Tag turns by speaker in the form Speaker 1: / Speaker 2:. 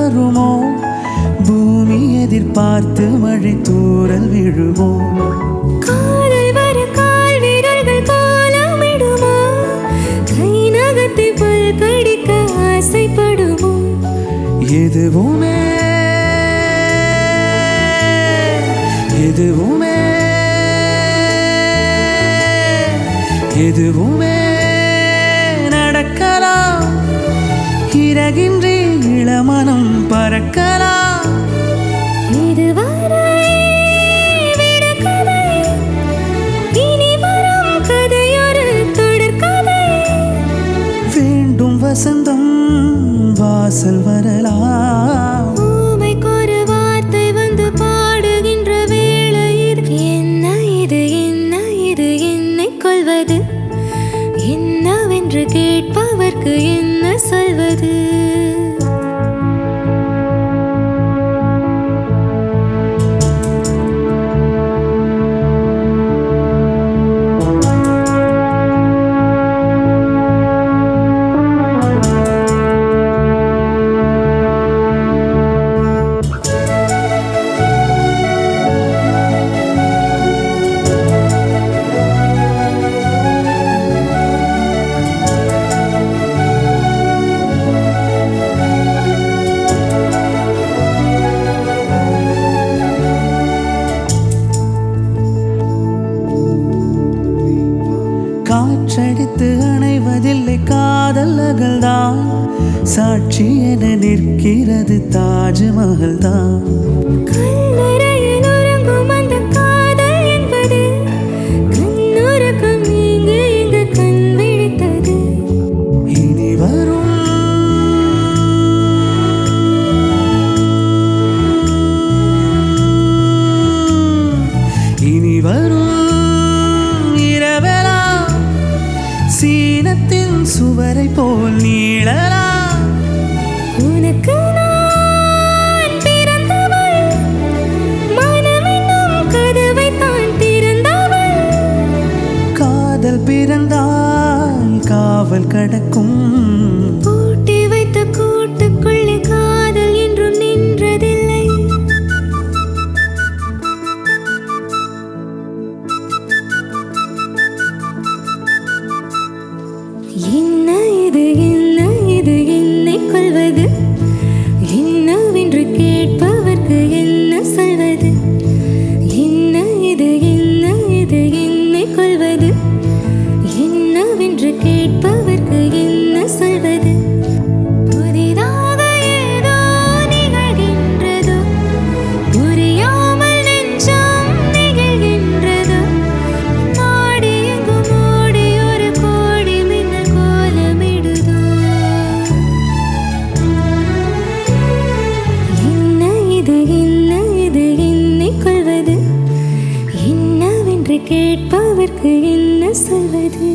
Speaker 1: வருமோ பூமி எதிர்பார்த்து மழை தூறல் விழுமோ
Speaker 2: காதல் வர கால் வீரர்கள் கோலமிடுமோ கை நகத்தை பல் கடிக்க ஆசைப்படுமோ
Speaker 1: எதுவுமே எதுவுமே எதுவுமே நடக்கலாம் இறகின்றி இளமனம் பறக்கலாம்
Speaker 2: இதுவரை விடக்கதை இனி வரும் கதையொரு தொடர்கதை
Speaker 1: வேண்டும் வசந்தம் வாசல் வரலாம்
Speaker 2: ஊமைக்கொரு வார்த்தை வந்து பாடுகின்ற வேளை இது என்ன இது என்ன இது என்னை கொள்வது என்னவென்று கேட்பவர்க்கு என்ன சொல்வது காற்றடித்து அணைவதில்லை காதல் அகல்தான் சாட்சி என நிற்கிறது தாஜ்மஹல் தான் கல்லறையில் உறங்கும் அந்த காதல் என்பது கண்ணுறக்கம் நீங்க எங்க கண் விழித்தது
Speaker 1: இனி வரும் இனி வரும் இரவெல்லாம் சீனத்தின் சுவரை போல் நீளலாம்
Speaker 2: உனக்கு நான் பிறந்தவள் மனமென்னும் கதவை தான் திறந்தவள்
Speaker 1: காதல் பிறந்தால் காவல் கடக்கும்
Speaker 2: பூட்டி வைத்த கூட்டுக்குள்ளே காதல் என்றும் நின்றதில்லை என்ன இது என்ன இது என்னை கொள்வது என்னவென்று கேட்பவர்க்கு என்ன சொல்வது என்ன இது என்ன இது என்னை கொள்வது என்னவென்று கேட்பவர்க்கு என்ன சொல்வது புதிதாக ஏதோ நிகழ்கின்றதோ புரியாமல் நெஞ்சம் நிகழ்கின்றதோ நாடி எங்கும் ஓடி ஒரு கோடி மின்னல் கோலமிடுதோ என்ன இது என்னை கொள்வது என்னவென்று கேட்பவர்க்கு என்ன சொல்வது